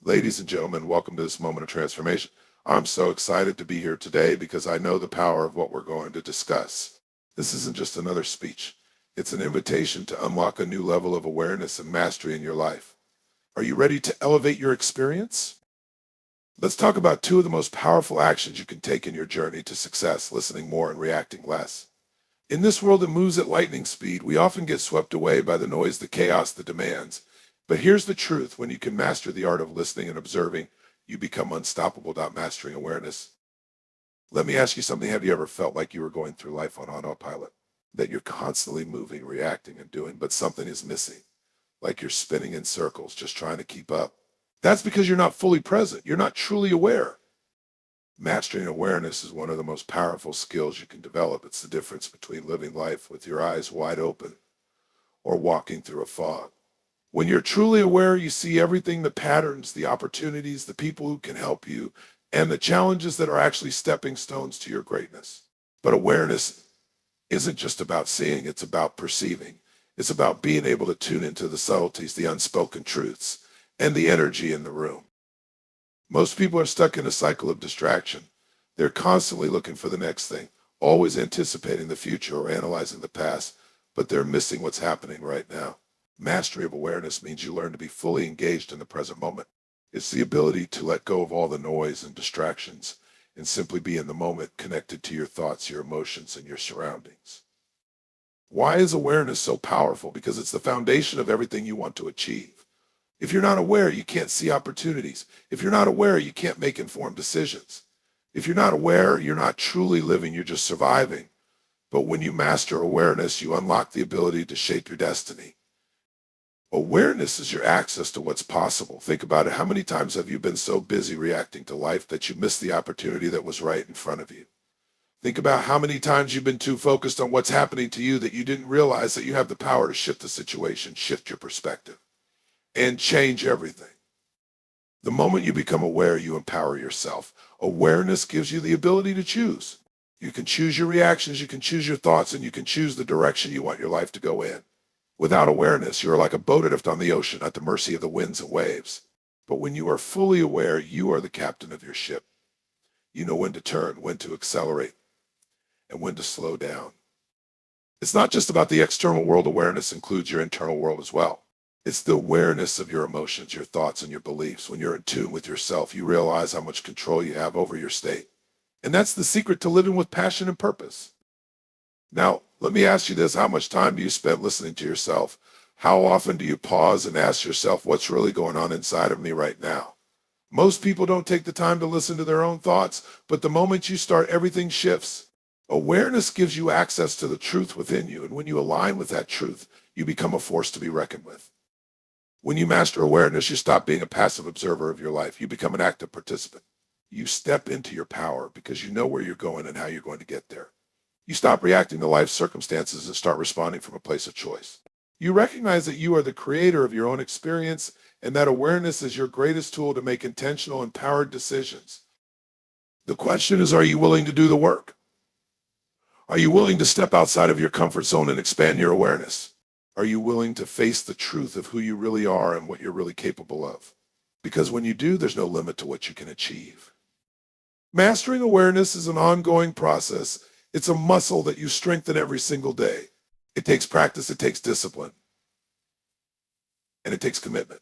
Ladies and gentlemen, welcome to this moment of transformation. I'm so excited to be here today because I know the power of what we're going to discuss. This isn't just another speech. It's an invitation to unlock a new level of awareness and mastery in your life. Are you ready to elevate your experience? Let's talk about two of the most powerful actions you can take in your journey to success, listening more and reacting less. In this world that moves at lightning speed, we often get swept away by the noise, the chaos, the demands. But here's the truth: when you can master the art of listening and observing, you become unstoppable without mastering awareness. Let me ask you something. Have you ever felt like you were going through life on autopilot? That you're constantly moving, reacting, and doing, but something is missing, like you're spinning in circles, just trying to keep up? That's because you're not fully present. You're not truly aware. Mastering awareness is one of the most powerful skills you can develop. It's the difference between living life with your eyes wide open or walking through a fog. When you're truly aware, you see everything, the patterns, the opportunities, the people who can help you, and the challenges that are actually stepping stones to your greatness. But awareness isn't just about seeing, it's about perceiving. It's about being able to tune into the subtleties, the unspoken truths, and the energy in the room. Most people are stuck in a cycle of distraction. They're constantly looking for the next thing, always anticipating the future or analyzing the past, but they're missing what's happening right now. Mastery of awareness means you learn to be fully engaged in the present moment. It's the ability to let go of all the noise and distractions and simply be in the moment, connected to your thoughts, your emotions, and your surroundings. Why is awareness so powerful? Because it's the foundation of everything you want to achieve. If you're not aware, you can't see opportunities. If you're not aware, you can't make informed decisions. If you're not aware, you're not truly living, you're just surviving. But when you master awareness, you unlock the ability to shape your destiny. Awareness is your access to what's possible. Think about it. How many times have you been so busy reacting to life that you missed the opportunity that was right in front of you? Think about how many times you've been too focused on what's happening to you that you didn't realize that you have the power to shift the situation, shift your perspective, and change everything. The moment you become aware, you empower yourself. Awareness gives you the ability to choose. You can choose your reactions, you can choose your thoughts, and you can choose the direction you want your life to go in. Without awareness, you are like a boat adrift on the ocean at the mercy of the winds and waves. But when you are fully aware, you are the captain of your ship. You know when to turn, when to accelerate, and when to slow down. It's not just about the external world. Awareness includes your internal world as well. It's the awareness of your emotions, your thoughts, and your beliefs. When you're in tune with yourself, you realize how much control you have over your state. And that's the secret to living with passion and purpose. Now, let me ask you this. How much time do you spend listening to yourself? How often do you pause and ask yourself, what's really going on inside of me right now? Most people don't take the time to listen to their own thoughts, but the moment you start, everything shifts. Awareness gives you access to the truth within you, and when you align with that truth, you become a force to be reckoned with. When you master awareness, you stop being a passive observer of your life. You become an active participant. You step into your power because you know where you're going and how you're going to get there. You stop reacting to life's circumstances and start responding from a place of choice. You recognize that you are the creator of your own experience and that awareness is your greatest tool to make intentional, empowered decisions. The question is, are you willing to do the work? Are you willing to step outside of your comfort zone and expand your awareness? Are you willing to face the truth of who you really are and what you're really capable of? Because when you do, there's no limit to what you can achieve. Mastering awareness is an ongoing process. It's a muscle that you strengthen every single day. It takes practice, it takes discipline, and it takes commitment.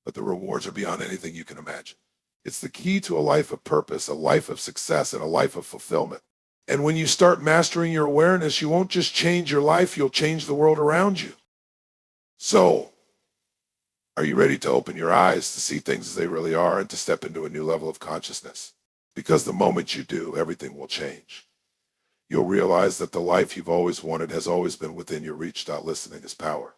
But the rewards are beyond anything you can imagine. It's the key to a life of purpose, a life of success, and a life of fulfillment. And when you start mastering your awareness, you won't just change your life, you'll change the world around you. So, are you ready to open your eyes to see things as they really are and to step into a new level of consciousness? Because the moment you do, everything will change. You'll realize that the life you've always wanted has always been within your reach. Listening is power.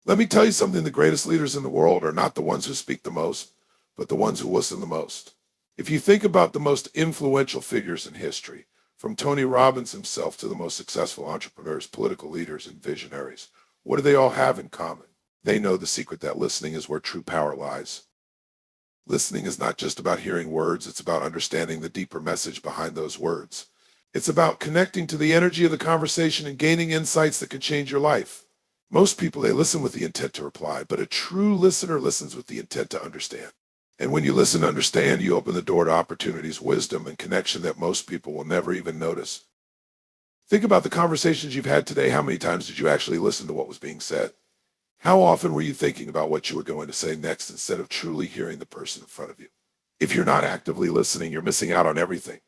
Let me tell you something. The greatest leaders in the world are not the ones who speak the most, but the ones who listen the most. If you think about the most influential figures in history, from Tony Robbins himself to the most successful entrepreneurs, political leaders, and visionaries, what do they all have in common? They know the secret that listening is where true power lies. Listening is not just about hearing words, it's about understanding the deeper message behind those words. It's about connecting to the energy of the conversation and gaining insights that can change your life. Most people, they listen with the intent to reply, but a true listener listens with the intent to understand. And when you listen to understand, you open the door to opportunities, wisdom, and connection that most people will never even notice. Think about the conversations you've had today. How many times did you actually listen to what was being said? How often were you thinking about what you were going to say next instead of truly hearing the person in front of you? If you're not actively listening, you're missing out on everything.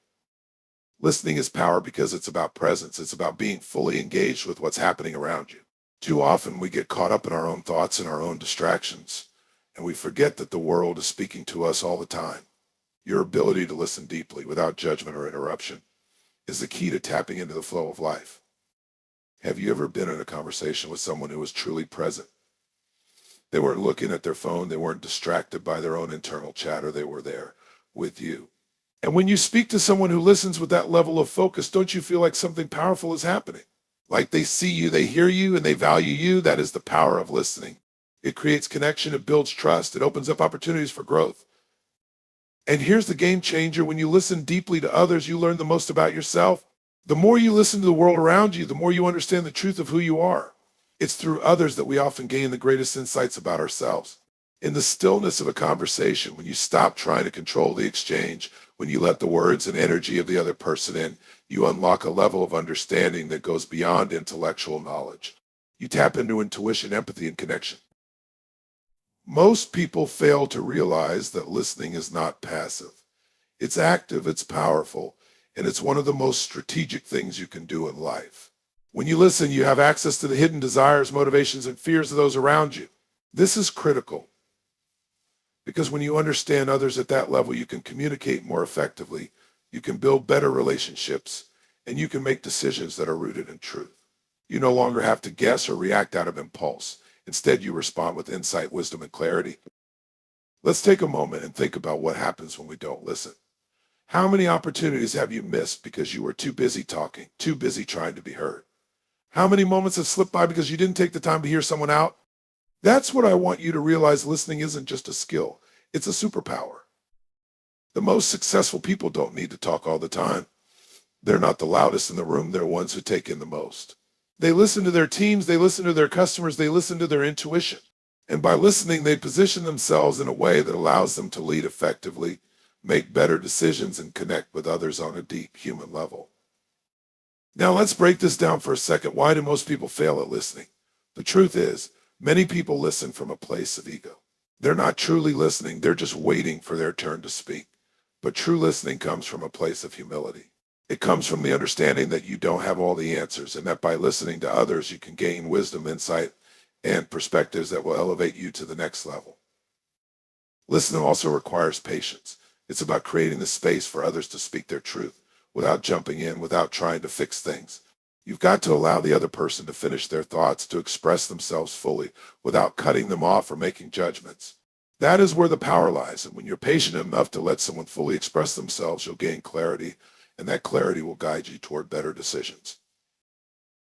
Listening is power because it's about presence. It's about being fully engaged with what's happening around you. Too often we get caught up in our own thoughts and our own distractions, and we forget that the world is speaking to us all the time. Your ability to listen deeply without judgment or interruption is the key to tapping into the flow of life. Have you ever been in a conversation with someone who was truly present? They weren't looking at their phone. They weren't distracted by their own internal chatter. They were there with you. And when you speak to someone who listens with that level of focus, don't you feel like something powerful is happening? Like they see you, they hear you, and they value you. That is the power of listening. It creates connection. It builds trust. It opens up opportunities for growth. And here's the game changer. When you listen deeply to others, you learn the most about yourself. The more you listen to the world around you, the more you understand the truth of who you are. It's through others that we often gain the greatest insights about ourselves. In the stillness of a conversation, when you stop trying to control the exchange, when you let the words and energy of the other person in, you unlock a level of understanding that goes beyond intellectual knowledge. You tap into intuition, empathy, and connection. Most people fail to realize that listening is not passive. It's active, it's powerful, and it's one of the most strategic things you can do in life. When you listen, you have access to the hidden desires, motivations, and fears of those around you. This is critical because when you understand others at that level, you can communicate more effectively, you can build better relationships, and you can make decisions that are rooted in truth. You no longer have to guess or react out of impulse. Instead, you respond with insight, wisdom, and clarity. Let's take a moment and think about what happens when we don't listen. How many opportunities have you missed because you were too busy talking, too busy trying to be heard? How many moments have slipped by because you didn't take the time to hear someone out? That's what I want you to realize. Listening isn't just a skill, it's a superpower. The most successful people don't need to talk all the time. They're not the loudest in the room, they're ones who take in the most. They listen to their teams, they listen to their customers, they listen to their intuition. And by listening, they position themselves in a way that allows them to lead effectively, make better decisions, and connect with others on a deep human level. Now let's break this down for a second. Why do most people fail at listening? The truth is, many people listen from a place of ego. They're not truly listening, they're just waiting for their turn to speak. But true listening comes from a place of humility. It comes from the understanding that you don't have all the answers and that by listening to others, you can gain wisdom, insight, and perspectives that will elevate you to the next level. Listening also requires patience. It's about creating the space for others to speak their truth without jumping in, without trying to fix things. You've got to allow the other person to finish their thoughts, to express themselves fully without cutting them off or making judgments. That is where the power lies. And when you're patient enough to let someone fully express themselves, you'll gain clarity, and that clarity will guide you toward better decisions.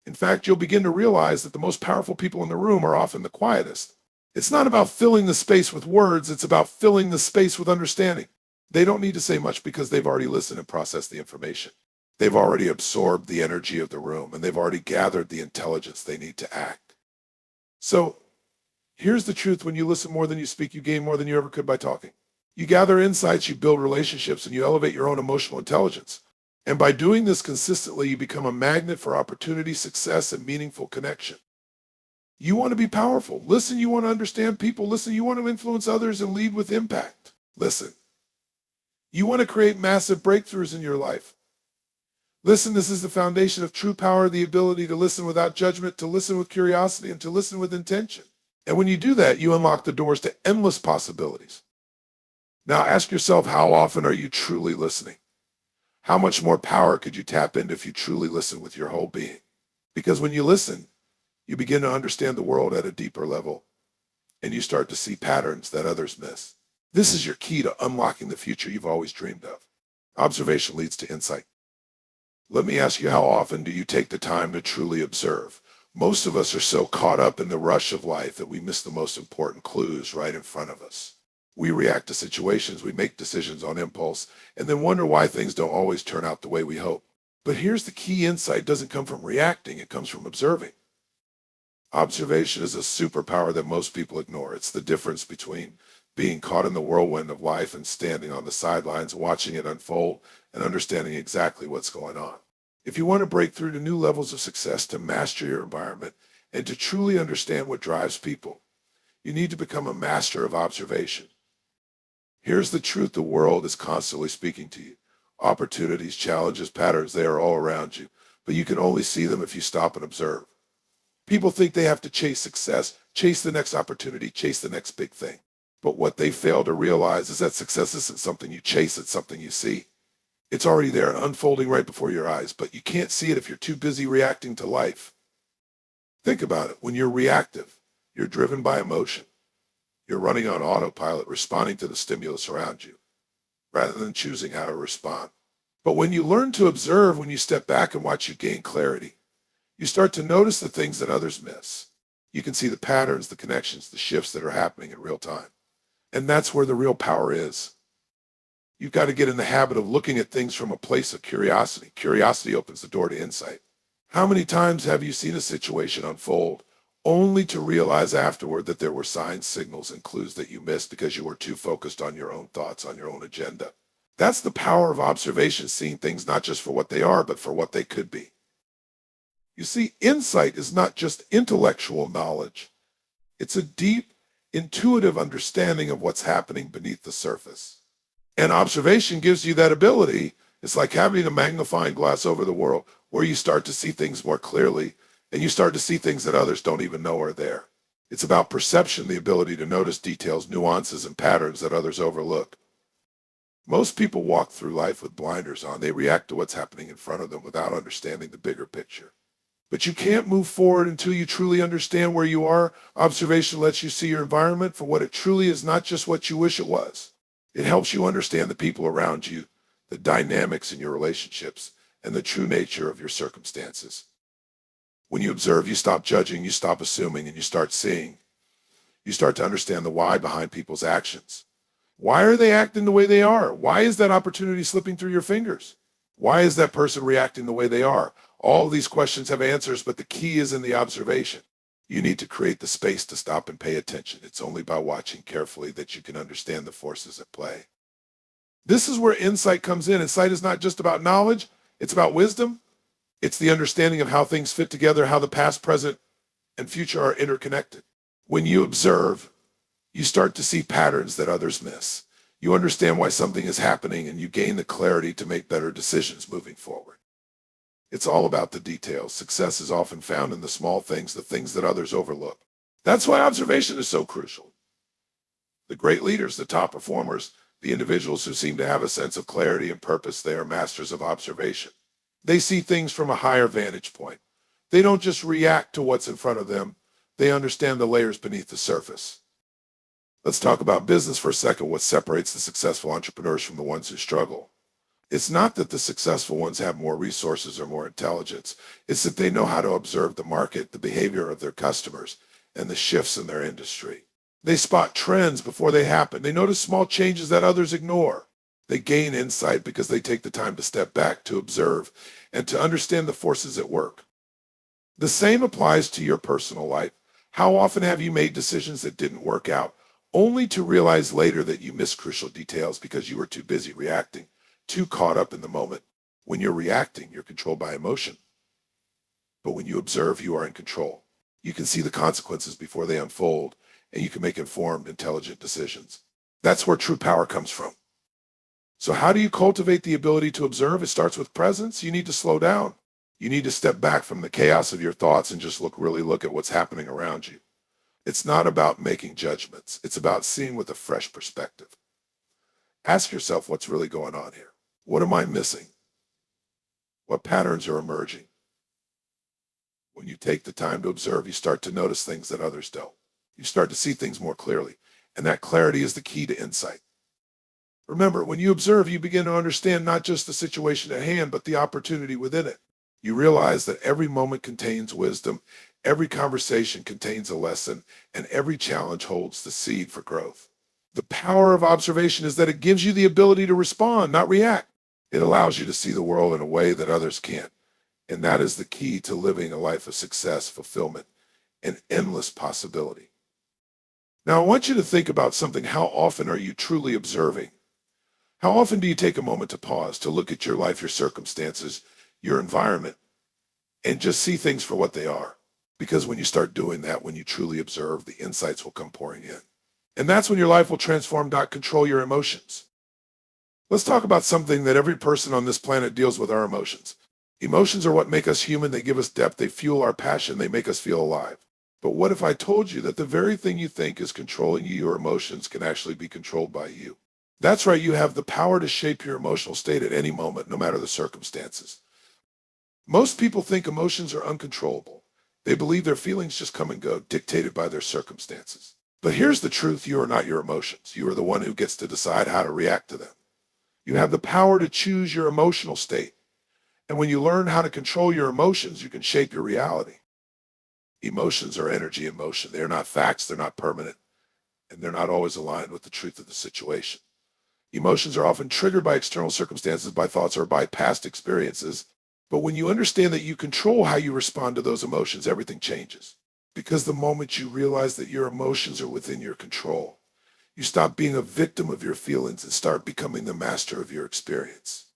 In fact, you'll begin to realize that the most powerful people in the room are often the quietest. It's not about filling the space with words, it's about filling the space with understanding. They don't need to say much because they've already listened and processed the information. They've already absorbed the energy of the room, and they've already gathered the intelligence they need to act. So here's the truth. When you listen more than you speak, you gain more than you ever could by talking. You gather insights, you build relationships, and you elevate your own emotional intelligence. And by doing this consistently, you become a magnet for opportunity, success, and meaningful connection. You want to be powerful. Listen, you want to understand people. Listen, you want to influence others and lead with impact. Listen, you want to create massive breakthroughs in your life. Listen, this is the foundation of true power, the ability to listen without judgment, to listen with curiosity, and to listen with intention. And when you do that, you unlock the doors to endless possibilities. Now ask yourself, how often are you truly listening? How much more power could you tap into if you truly listen with your whole being? Because when you listen, you begin to understand the world at a deeper level, and you start to see patterns that others miss. This is your key to unlocking the future you've always dreamed of. Observation leads to insight. Let me ask you, how often do you take the time to truly observe? Most of us are so caught up in the rush of life that we miss the most important clues right in front of us. We react to situations, we make decisions on impulse, and then wonder why things don't always turn out the way we hope. But here's the key: insight doesn't come from reacting, it comes from observing. Observation is a superpower that most people ignore. It's the difference between being caught in the whirlwind of life and standing on the sidelines, watching it unfold and understanding exactly what's going on. If you want to break through to new levels of success, to master your environment, and to truly understand what drives people, you need to become a master of observation. Here's the truth: the world is constantly speaking to you. Opportunities, challenges, patterns, they are all around you, but you can only see them if you stop and observe. People think they have to chase success, chase the next opportunity, chase the next big thing. But what they fail to realize is that success isn't something you chase, it's something you see. It's already there, unfolding right before your eyes, but you can't see it if you're too busy reacting to life. Think about it. When you're reactive, you're driven by emotion. You're running on autopilot, responding to the stimulus around you, rather than choosing how to respond. But when you learn to observe, when you step back and watch, you gain clarity. You start to notice the things that others miss. You can see the patterns, the connections, the shifts that are happening in real time. And that's where the real power is. You've got to get in the habit of looking at things from a place of curiosity. Curiosity opens the door to insight. How many times have you seen a situation unfold only to realize afterward that there were signs, signals, and clues that you missed because you were too focused on your own thoughts, on your own agenda? That's the power of observation, seeing things not just for what they are, but for what they could be. You see, insight is not just intellectual knowledge. It's a deep, intuitive understanding of what's happening beneath the surface. And observation gives you that ability. It's like having a magnifying glass over the world where you start to see things more clearly and you start to see things that others don't even know are there. It's about perception, the ability to notice details, nuances, and patterns that others overlook. Most people walk through life with blinders on. They react to what's happening in front of them without understanding the bigger picture. But you can't move forward until you truly understand where you are. Observation lets you see your environment for what it truly is, not just what you wish it was. It helps you understand the people around you, the dynamics in your relationships, and the true nature of your circumstances. When you observe, you stop judging, you stop assuming, and you start seeing. You start to understand the why behind people's actions. Why are they acting the way they are? Why is that opportunity slipping through your fingers? Why is that person reacting the way they are? All of these questions have answers, but the key is in the observation. You need to create the space to stop and pay attention. It's only by watching carefully that you can understand the forces at play. This is where insight comes in. Insight is not just about knowledge, it's about wisdom. It's the understanding of how things fit together, how the past, present, and future are interconnected. When you observe, you start to see patterns that others miss. You understand why something is happening, and you gain the clarity to make better decisions moving forward. It's all about the details. Success is often found in the small things, the things that others overlook. That's why observation is so crucial. The great leaders, the top performers, the individuals who seem to have a sense of clarity and purpose, they are masters of observation. They see things from a higher vantage point. They don't just react to what's in front of them. They understand the layers beneath the surface. Let's talk about business for a second. What separates the successful entrepreneurs from the ones who struggle? It's not that the successful ones have more resources or more intelligence. It's that they know how to observe the market, the behavior of their customers, and the shifts in their industry. They spot trends before they happen. They notice small changes that others ignore. They gain insight because they take the time to step back, to observe, and to understand the forces at work. The same applies to your personal life. How often have you made decisions that didn't work out, only to realize later that you missed crucial details because you were too busy reacting, too caught up in the moment? When you're reacting, you're controlled by emotion. But when you observe, you are in control. You can see the consequences before they unfold, and you can make informed, intelligent decisions. That's where true power comes from. So how do you cultivate the ability to observe? It starts with presence. You need to slow down. You need to step back from the chaos of your thoughts and just really look at what's happening around you. It's not about making judgments. It's about seeing with a fresh perspective. Ask yourself, what's really going on here? What am I missing? What patterns are emerging? When you take the time to observe, you start to notice things that others don't. You start to see things more clearly, and that clarity is the key to insight. Remember, when you observe, you begin to understand not just the situation at hand, but the opportunity within it. You realize that every moment contains wisdom, every conversation contains a lesson, and every challenge holds the seed for growth. The power of observation is that it gives you the ability to respond, not react. It allows you to see the world in a way that others can't. And that is the key to living a life of success, fulfillment, an endless possibility. Now, I want you to think about something. How often are you truly observing? How often do you take a moment to pause, to look at your life, your circumstances, your environment, and just see things for what they are? Because when you start doing that, when you truly observe, the insights will come pouring in. And that's when your life will transform, not control your emotions. Let's talk about something that every person on this planet deals with: our emotions. Emotions are what make us human. They give us depth. They fuel our passion. They make us feel alive. But what if I told you that the very thing you think is controlling you, your emotions, can actually be controlled by you? That's right. You have the power to shape your emotional state at any moment, no matter the circumstances. Most people think emotions are uncontrollable. They believe their feelings just come and go, dictated by their circumstances. But here's the truth: you are not your emotions. You are the one who gets to decide how to react to them. You have the power to choose your emotional state. And when you learn how to control your emotions, you can shape your reality. Emotions are energy in motion. They're not facts, they're not permanent, and they're not always aligned with the truth of the situation. Emotions are often triggered by external circumstances, by thoughts, or by past experiences. But when you understand that you control how you respond to those emotions, everything changes. Because the moment you realize that your emotions are within your control, you stop being a victim of your feelings and start becoming the master of your experience.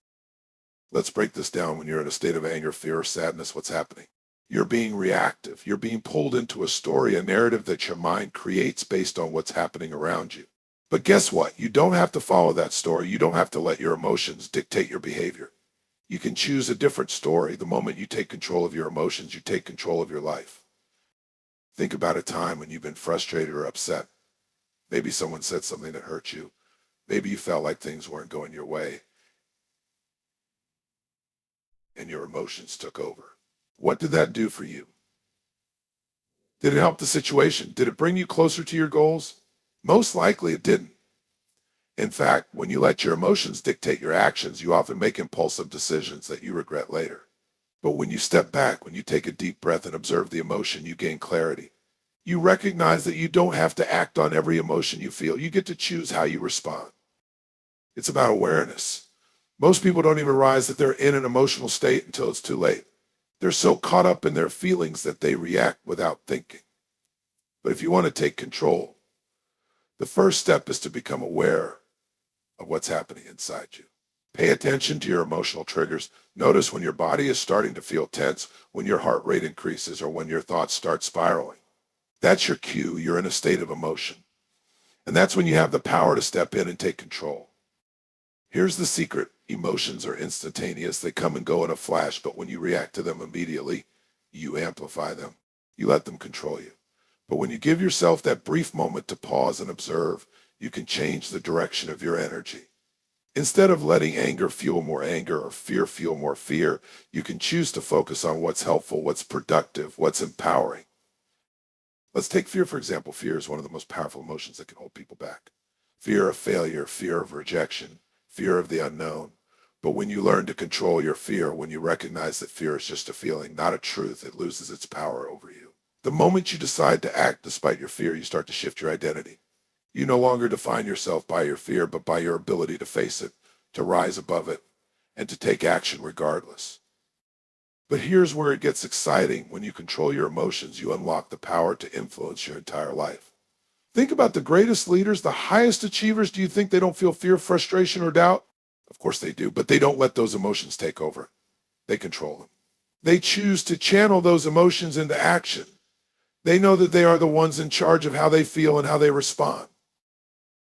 Let's break this down. When you're in a state of anger, fear, or sadness, what's happening? You're being reactive. You're being pulled into a story, a narrative that your mind creates based on what's happening around you. But guess what? You don't have to follow that story. You don't have to let your emotions dictate your behavior. You can choose a different story. The moment you take control of your emotions, you take control of your life. Think about a time when you've been frustrated or upset. Maybe someone said something that hurt you. Maybe you felt like things weren't going your way and your emotions took over. What did that do for you? Did it help the situation? Did it bring you closer to your goals? Most likely it didn't. In fact, when you let your emotions dictate your actions, you often make impulsive decisions that you regret later. But when you step back, when you take a deep breath and observe the emotion, you gain clarity. You recognize that you don't have to act on every emotion you feel. You get to choose how you respond. It's about awareness. Most people don't even realize that they're in an emotional state until it's too late. They're so caught up in their feelings that they react without thinking. But if you want to take control, the first step is to become aware of what's happening inside you. Pay attention to your emotional triggers. Notice when your body is starting to feel tense, when your heart rate increases, or when your thoughts start spiraling. That's your cue. You're in a state of emotion. And that's when you have the power to step in and take control. Here's the secret. Emotions are instantaneous. They come and go in a flash, but when you react to them immediately, you amplify them. You let them control you. But when you give yourself that brief moment to pause and observe, you can change the direction of your energy. Instead of letting anger fuel more anger or fear fuel more fear, you can choose to focus on what's helpful, what's productive, what's empowering. Let's take fear, for example. Fear is one of the most powerful emotions that can hold people back. Fear of failure, fear of rejection, fear of the unknown. But when you learn to control your fear, when you recognize that fear is just a feeling, not a truth, it loses its power over you. The moment you decide to act despite your fear, you start to shift your identity. You no longer define yourself by your fear, but by your ability to face it, to rise above it, and to take action regardless. But here's where it gets exciting. When you control your emotions, you unlock the power to influence your entire life. Think about the greatest leaders, the highest achievers. Do you think they don't feel fear, frustration, or doubt? Of course they do, but they don't let those emotions take over. They control them. They choose to channel those emotions into action. They know that they are the ones in charge of how they feel and how they respond.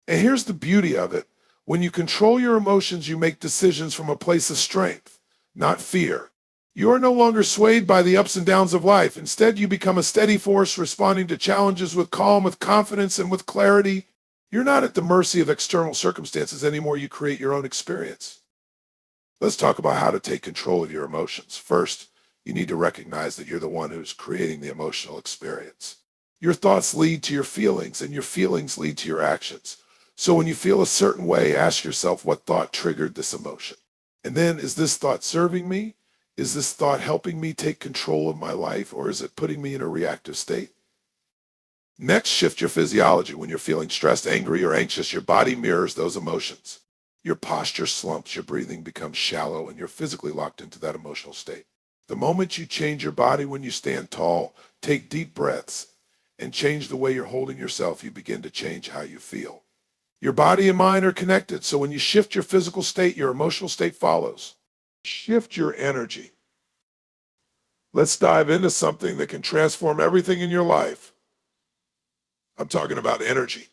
And here's the beauty of it. When you control your emotions, you make decisions from a place of strength, not fear. You are no longer swayed by the ups and downs of life. Instead, you become a steady force, responding to challenges with calm, with confidence, and with clarity. You're not at the mercy of external circumstances anymore. You create your own experience. Let's talk about how to take control of your emotions. First, you need to recognize that you're the one who's creating the emotional experience. Your thoughts lead to your feelings, and your feelings lead to your actions. So when you feel a certain way, ask yourself, what thought triggered this emotion? And then, is this thought serving me? Is this thought helping me take control of my life, or is it putting me in a reactive state? Next, shift your physiology. When you're feeling stressed, angry, or anxious, your body mirrors those emotions. Your posture slumps, your breathing becomes shallow, and you're physically locked into that emotional state. The moment you change your body, when you stand tall, take deep breaths, and change the way you're holding yourself, you begin to change how you feel. Your body and mind are connected, so when you shift your physical state, your emotional state follows. Shift your energy. Let's dive into something that can transform everything in your life. I'm talking about energy.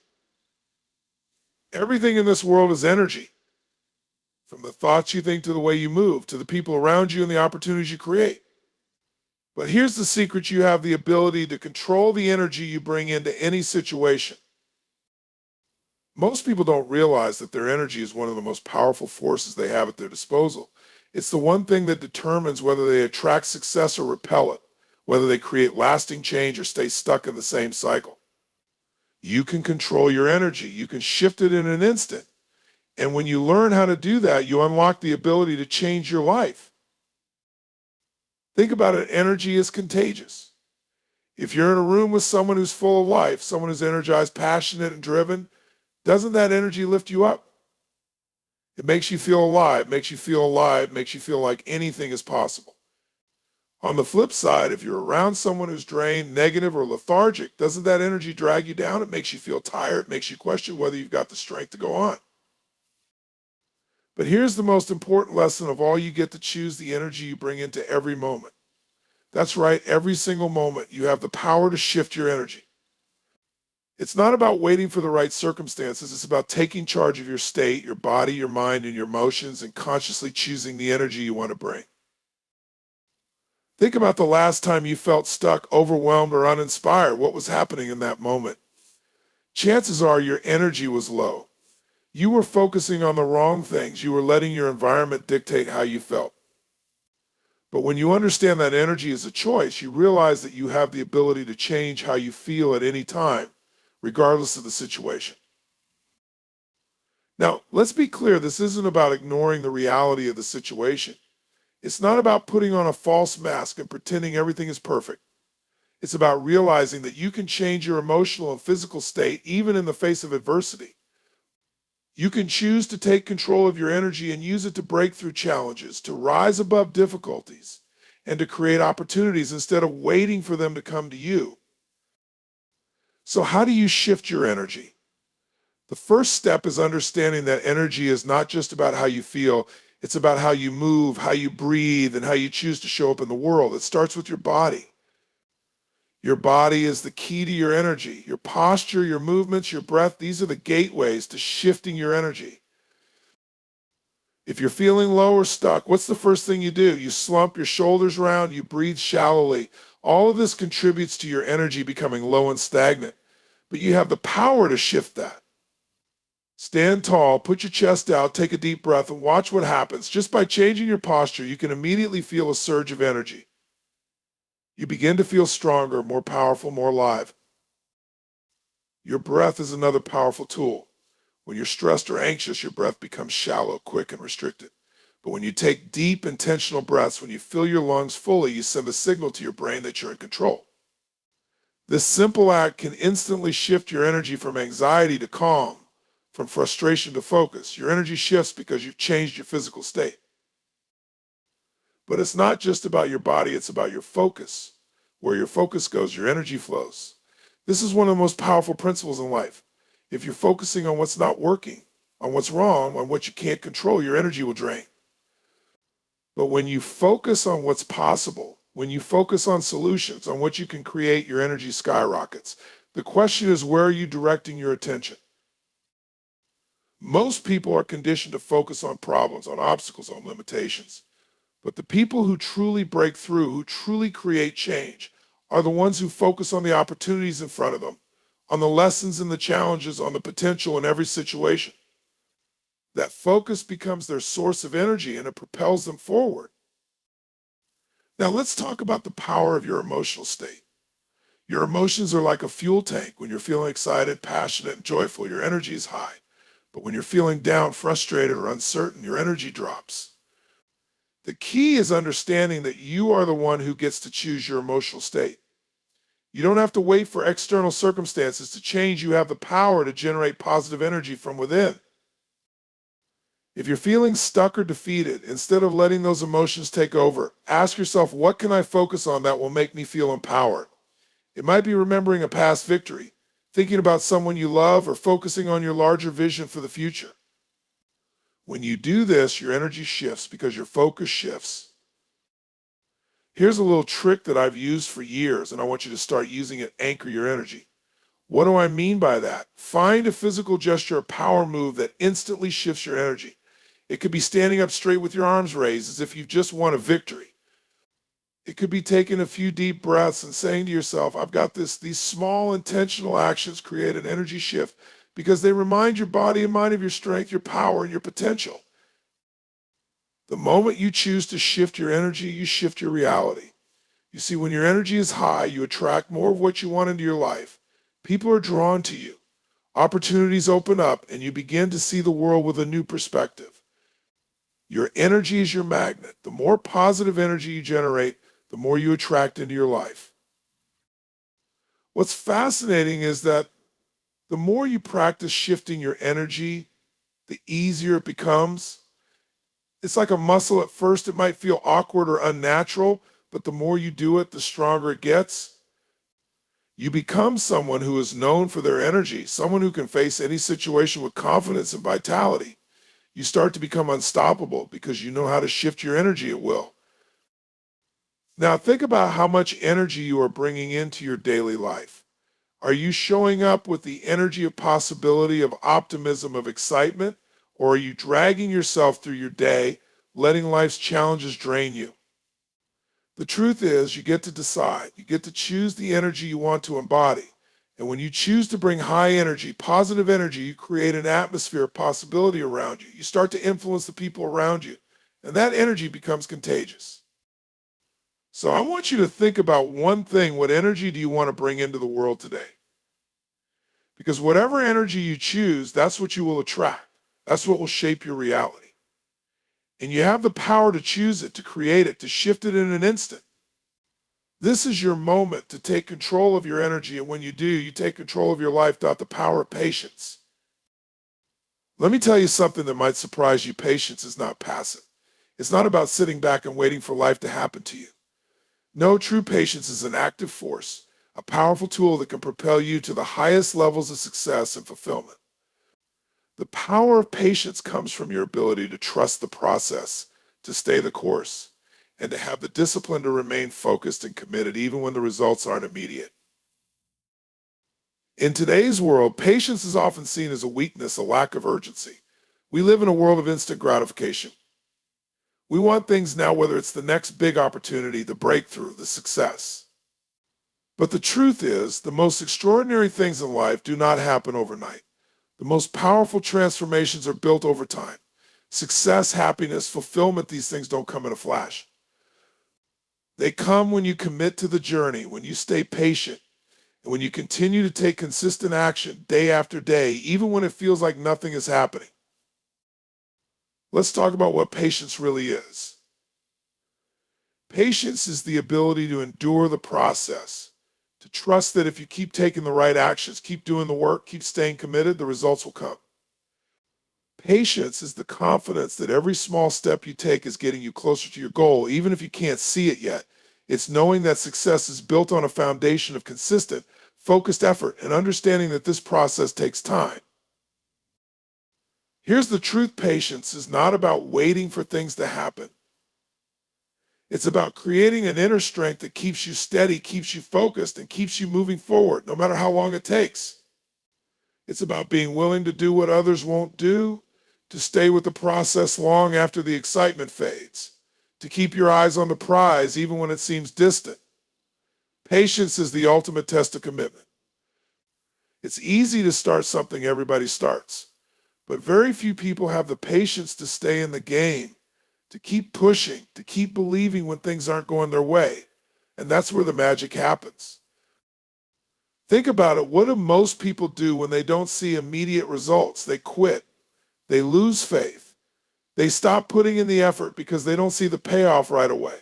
Everything in this world is energy. From the thoughts you think to the way you move, to the people around you and the opportunities you create. But here's the secret: you have the ability to control the energy you bring into any situation. Most people don't realize that their energy is one of the most powerful forces they have at their disposal. It's the one thing that determines whether they attract success or repel it, whether they create lasting change or stay stuck in the same cycle. You can control your energy. You can shift it in an instant. And when you learn how to do that, you unlock the ability to change your life. Think about it. Energy is contagious. If you're in a room with someone who's full of life, someone who's energized, passionate, and driven, doesn't that energy lift you up? It makes you feel alive, makes you feel alive, makes you feel like anything is possible. On the flip side, if you're around someone who's drained, negative, or lethargic, doesn't that energy drag you down? It makes you feel tired, it makes you question whether you've got the strength to go on. But here's the most important lesson of all: you get to choose the energy you bring into every moment. That's right, every single moment, you have the power to shift your energy. It's not about waiting for the right circumstances. It's about taking charge of your state, your body, your mind, and your emotions, and consciously choosing the energy you want to bring. Think about the last time you felt stuck, overwhelmed, or uninspired. What was happening in that moment? Chances are your energy was low. You were focusing on the wrong things. You were letting your environment dictate how you felt. But when you understand that energy is a choice, you realize that you have the ability to change how you feel at any time, regardless of the situation. Now, let's be clear, this isn't about ignoring the reality of the situation. It's not about putting on a false mask and pretending everything is perfect. It's about realizing that you can change your emotional and physical state even in the face of adversity. You can choose to take control of your energy and use it to break through challenges, to rise above difficulties, and to create opportunities instead of waiting for them to come to you. So how do you shift your energy? The first step is understanding that energy is not just about how you feel, it's about how you move, how you breathe, and how you choose to show up in the world. It starts with your body. Your body is the key to your energy. Your posture, your movements, your breath, these are the gateways to shifting your energy. If you're feeling low or stuck, what's the first thing you do? You slump your shoulders around, you breathe shallowly. All of this contributes to your energy becoming low and stagnant. But you have the power to shift that. Stand tall, put your chest out, take a deep breath, and watch what happens. Just by changing your posture, you can immediately feel a surge of energy. You begin to feel stronger, more powerful, more alive. Your breath is another powerful tool. When you're stressed or anxious, your breath becomes shallow, quick, and restricted. But when you take deep, intentional breaths, when you fill your lungs fully, you send a signal to your brain that you're in control. This simple act can instantly shift your energy from anxiety to calm, from frustration to focus. Your energy shifts because you've changed your physical state. But it's not just about your body, it's about your focus. Where your focus goes, your energy flows. This is one of the most powerful principles in life. If you're focusing on what's not working, on what's wrong, on what you can't control, your energy will drain. But when you focus on what's possible, when you focus on solutions, on what you can create, your energy skyrockets. The question is, where are you directing your attention? Most people are conditioned to focus on problems, on obstacles, on limitations. But the people who truly break through, who truly create change, are the ones who focus on the opportunities in front of them, on the lessons and the challenges, on the potential in every situation. That focus becomes their source of energy and it propels them forward. Now let's talk about the power of your emotional state. Your emotions are like a fuel tank. When you're feeling excited, passionate, and joyful, your energy is high. But when you're feeling down, frustrated, or uncertain, your energy drops. The key is understanding that you are the one who gets to choose your emotional state. You don't have to wait for external circumstances to change. You have the power to generate positive energy from within. If you're feeling stuck or defeated, instead of letting those emotions take over, ask yourself, what can I focus on that will make me feel empowered? It might be remembering a past victory, thinking about someone you love, or focusing on your larger vision for the future. When you do this, your energy shifts because your focus shifts. Here's a little trick that I've used for years, and I want you to start using it to anchor your energy. What do I mean by that? Find a physical gesture or power move that instantly shifts your energy. It could be standing up straight with your arms raised as if you've just won a victory. It could be taking a few deep breaths and saying to yourself, I've got this. These small intentional actions create an energy shift because they remind your body and mind of your strength, your power, and your potential. The moment you choose to shift your energy, you shift your reality. You see, when your energy is high, you attract more of what you want into your life. People are drawn to you. Opportunities open up, and you begin to see the world with a new perspective. Your energy is your magnet. The more positive energy you generate, the more you attract into your life. What's fascinating is that the more you practice shifting your energy, the easier it becomes. It's like a muscle. At first, it might feel awkward or unnatural, but the more you do it, the stronger it gets. You become someone who is known for their energy, someone who can face any situation with confidence and vitality. You start to become unstoppable because you know how to shift your energy at will. Now, think about how much energy you are bringing into your daily life. Are you showing up with the energy of possibility, of optimism, of excitement, or are you dragging yourself through your day, letting life's challenges drain you? The truth is, you get to decide. You get to choose the energy you want to embody. And when you choose to bring high energy, positive energy, you create an atmosphere of possibility around you. You start to influence the people around you, and that energy becomes contagious. So I want you to think about one thing. What energy do you want to bring into the world today? Because whatever energy you choose, that's what you will attract. That's what will shape your reality. And you have the power to choose it, to create it, to shift it in an instant. This is your moment to take control of your energy. And when you do, you take control of your life without the power of patience. Let me tell you something that might surprise you. Patience is not passive. It's not about sitting back and waiting for life to happen to you. No, true patience is an active force, a powerful tool that can propel you to the highest levels of success and fulfillment. The power of patience comes from your ability to trust the process, to stay the course, and to have the discipline to remain focused and committed even when the results aren't immediate. In today's world, patience is often seen as a weakness, a lack of urgency. We live in a world of instant gratification. We want things now, whether it's the next big opportunity, the breakthrough, the success. But the truth is, the most extraordinary things in life do not happen overnight. The most powerful transformations are built over time. Success, happiness, fulfillment, these things don't come in a flash. They come when you commit to the journey, when you stay patient, and when you continue to take consistent action day after day, even when it feels like nothing is happening. Let's talk about what patience really is. Patience is the ability to endure the process, to trust that if you keep taking the right actions, keep doing the work, keep staying committed, the results will come. Patience is the confidence that every small step you take is getting you closer to your goal, even if you can't see it yet. It's knowing that success is built on a foundation of consistent, focused effort and understanding that this process takes time. Here's the truth. Patience is not about waiting for things to happen. It's about creating an inner strength that keeps you steady, keeps you focused, and keeps you moving forward, no matter how long it takes. It's about being willing to do what others won't do, to stay with the process long after the excitement fades, to keep your eyes on the prize even when it seems distant. Patience is the ultimate test of commitment. It's easy to start something everybody starts, but very few people have the patience to stay in the game, to keep pushing, to keep believing when things aren't going their way. And that's where the magic happens. Think about it. What do most people do when they don't see immediate results? They quit. They lose faith. They stop putting in the effort because they don't see the payoff right away.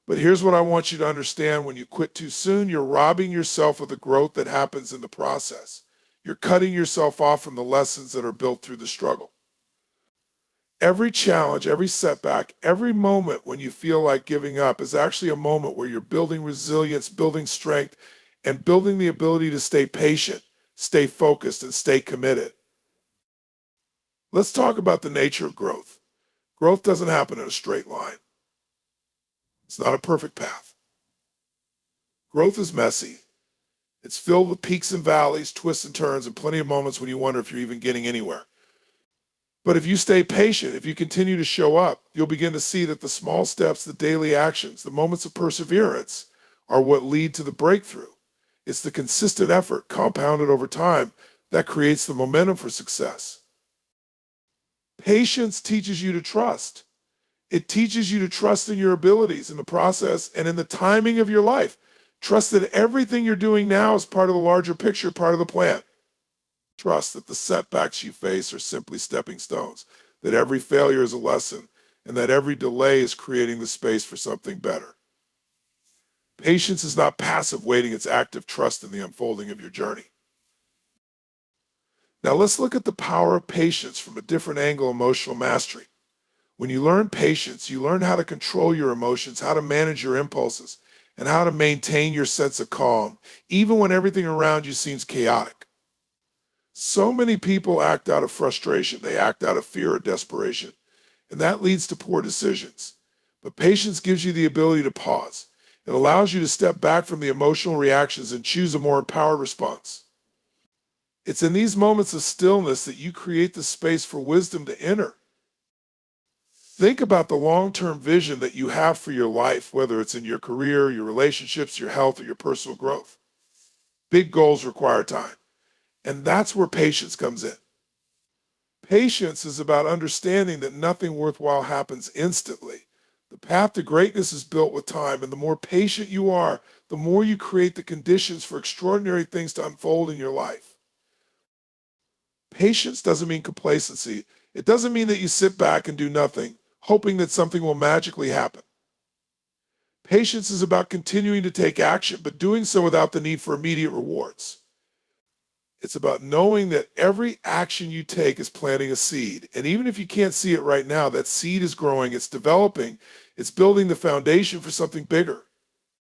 But here's what I want you to understand. When you quit too soon, you're robbing yourself of the growth that happens in the process. You're cutting yourself off from the lessons that are built through the struggle. Every challenge, every setback, every moment when you feel like giving up is actually a moment where you're building resilience, building strength, and building the ability to stay patient, stay focused, and stay committed. Let's talk about the nature of growth. Growth doesn't happen in a straight line. It's not a perfect path. Growth is messy. It's filled with peaks and valleys, twists and turns, and plenty of moments when you wonder if you're even getting anywhere. But if you stay patient, if you continue to show up, you'll begin to see that the small steps, the daily actions, the moments of perseverance are what lead to the breakthrough. It's the consistent effort compounded over time that creates the momentum for success. Patience teaches you to trust. It teaches you to trust in your abilities, in the process, and in the timing of your life. Trust that everything you're doing now is part of the larger picture, part of the plan. Trust that the setbacks you face are simply stepping stones, that every failure is a lesson, and that every delay is creating the space for something better. Patience is not passive waiting, it's active trust in the unfolding of your journey. Now let's look at the power of patience from a different angle: emotional mastery. When you learn patience, you learn how to control your emotions, how to manage your impulses, and how to maintain your sense of calm, even when everything around you seems chaotic. So many people act out of frustration, they act out of fear or desperation, and that leads to poor decisions. But patience gives you the ability to pause. It allows you to step back from the emotional reactions and choose a more empowered response. It's in these moments of stillness that you create the space for wisdom to enter. Think about the long-term vision that you have for your life, whether it's in your career, your relationships, your health, or your personal growth. Big goals require time, and that's where patience comes in. Patience is about understanding that nothing worthwhile happens instantly. The path to greatness is built with time, and the more patient you are, the more you create the conditions for extraordinary things to unfold in your life. Patience doesn't mean complacency. It doesn't mean that you sit back and do nothing, hoping that something will magically happen. Patience is about continuing to take action, but doing so without the need for immediate rewards. It's about knowing that every action you take is planting a seed. And even if you can't see it right now, that seed is growing, it's developing, it's building the foundation for something bigger.